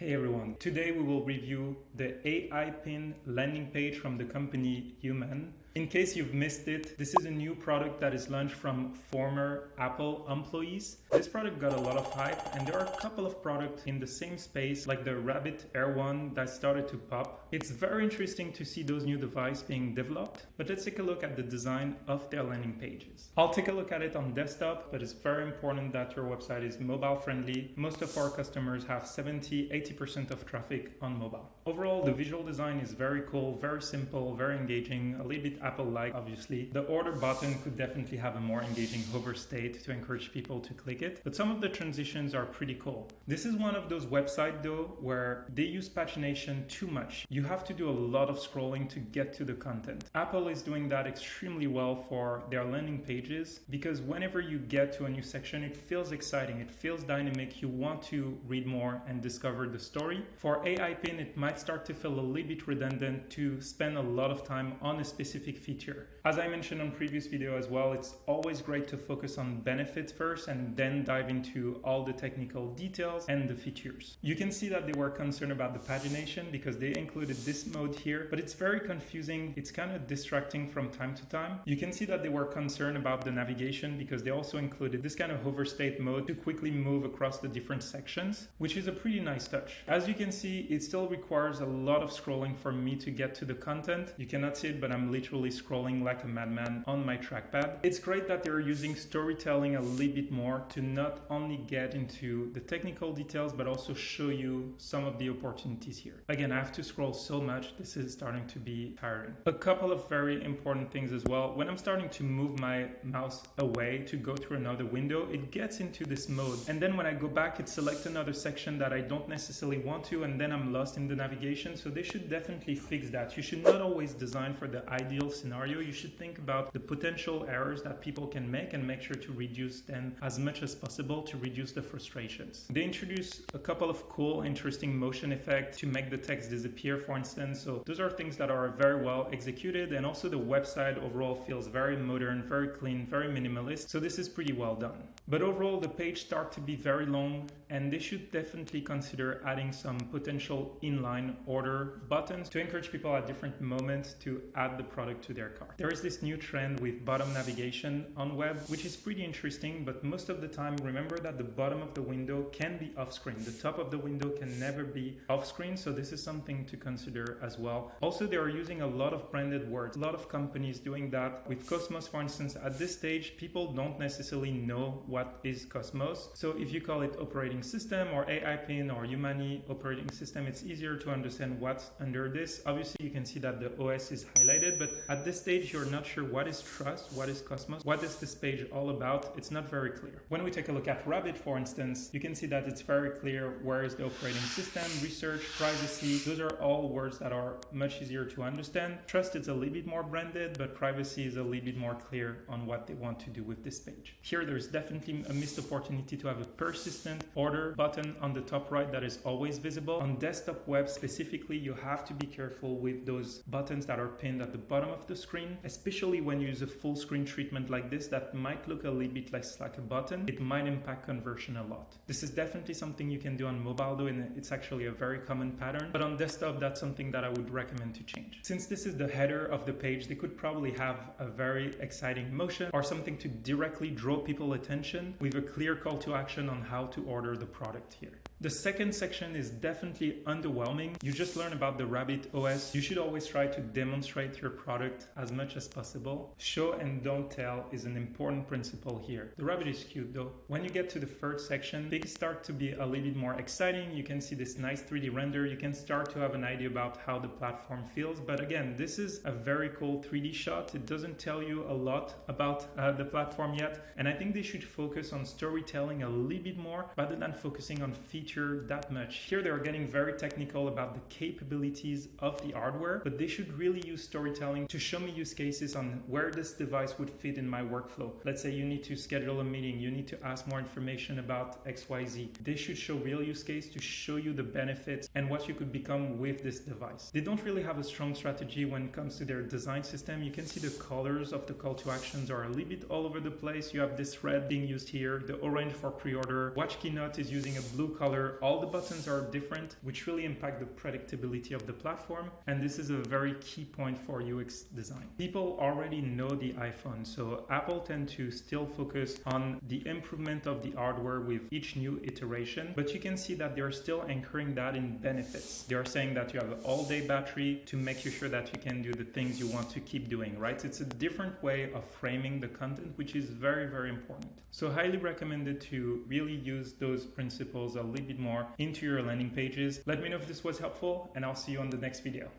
Hey everyone, today we will review the AI pin landing page from the company Humane. In case you've missed it, this is a new product that is launched from former Apple employees. This product got a lot of hype, and there are a couple of products in the same space like the Rabbit Air One that started to pop. It's very interesting to see those new devices being developed, but let's take a look at the design of their landing pages. I'll take a look at it on desktop, but it's very important that your website is mobile friendly. Most of our customers have 70-80% of traffic on mobile. Overall, the visual design is very cool, very simple, very engaging, a little bit Apple-like, obviously. The order button could definitely have a more engaging hover state to encourage people to click it, but some of the transitions are pretty cool. This is one of those websites though where they use pagination too much. You have to do a lot of scrolling to get to the content. Apple is doing that extremely well for their landing pages because whenever you get to a new section, it feels exciting, it feels dynamic, you want to read more and discover the story. For AI pin, it might start to feel a little bit redundant to spend a lot of time on a specific feature. As I mentioned on previous video as well, it's always great to focus on benefits first and then dive into all the technical details and the features. You can see that they were concerned about the pagination because they included this mode here, but it's very confusing. It's kind of distracting from time to time. You can see that they were concerned about the navigation because they also included this kind of hover state mode to quickly move across the different sections, which is a pretty nice touch. As you can see, it still requires a lot of scrolling for me to get to the content. You cannot see it, but I'm literally scrolling like a madman on my trackpad. It's great that they're using storytelling a little bit more to not only get into the technical details, but also show you some of the opportunities here. Again, I have to scroll so much, this is starting to be tiring. A couple of very important things as well. When I'm starting to move my mouse away to go through another window, it gets into this mode. And then when I go back, it selects another section that I don't necessarily want to, and then I'm lost in the navigation. So they should definitely fix that. You should not always design for the ideal scenario. You should think about the potential errors that people can make and make sure to reduce them as much as possible to reduce the frustrations. They introduce a couple of cool, interesting motion effects to make the text disappear, for instance. So those are things that are very well executed, and also the website overall feels very modern, very clean, very minimalist. So this is pretty well done. But overall, the page starts to be very long, and they should definitely consider adding some potential inline order buttons to encourage people at different moments to add the product to their cart. There is this new trend with bottom navigation on web, which is pretty interesting, but most of the time, remember that the bottom of the window can be off screen. The top of the window can never be off screen, so this is something to consider as well. Also, they are using a lot of branded words. A lot of companies doing that. With Cosmos, for instance, at this stage, people don't necessarily know what is Cosmos. So if you call it operating system or AI pin or Humane operating system, it's easier to understand what's under this. Obviously, you can see that the OS is highlighted, but at this stage, you're not sure what is Trust, what is Cosmos, what is this page all about. It's not very clear. When we take a look at Rabbit, for instance, you can see that it's very clear where is the operating system, research, privacy. Those are all words that are much easier to understand. Trust is a little bit more branded, but privacy is a little bit more clear on what they want to do with this page. Here, there's definitely a missed opportunity to have a persistent order button on the top right that is always visible. On desktop web specifically, you have to be careful with those buttons that are pinned at the bottom of the screen, especially when you use a full screen treatment like this that might look a little bit less like a button. It might impact conversion a lot. This is definitely something you can do on mobile though, and it's actually a very common pattern, but on desktop, that's something that I would recommend to change. Since this is the header of the page, they could probably have a very exciting motion or something to directly draw people's attention with a clear call to action on how to order the product here. The second section is definitely underwhelming. You just learn about the Rabbit OS. You should always try to demonstrate your product as much as possible. Show and don't tell is an important principle here. The Rabbit is cute though. When you get to the third section, things start to be a little bit more exciting. You can see this nice 3D render. You can start to have an idea about how the platform feels. But again, this is a very cool 3D shot. It doesn't tell you a lot about the platform yet. And I think they should focus on storytelling a little bit more rather than focusing on features that much. Here they are getting very technical about the capabilities of the hardware, but they should really use storytelling to show me use cases on where this device would fit in my workflow. Let's say you need to schedule a meeting, you need to ask more information about XYZ. They should show real use case to show you the benefits and what you could become with this device. They don't really have a strong strategy when it comes to their design system. You can see the colors of the call to actions are a little bit all over the place. You have this red being used here, the orange for pre-order, watch keynote font is using a blue color. All the buttons are different, which really impact the predictability of the platform. And this is a very key point for UX design. People already know the iPhone, so Apple tend to still focus on the improvement of the hardware with each new iteration, but you can see that they're still anchoring that in benefits. They are saying that you have an all-day battery to make you sure that you can do the things you want to keep doing, right? It's a different way of framing the content, which is very, very important. So highly recommended to really use those principles a little bit more into your landing pages. Let me know if this was helpful, and I'll see you on the next video.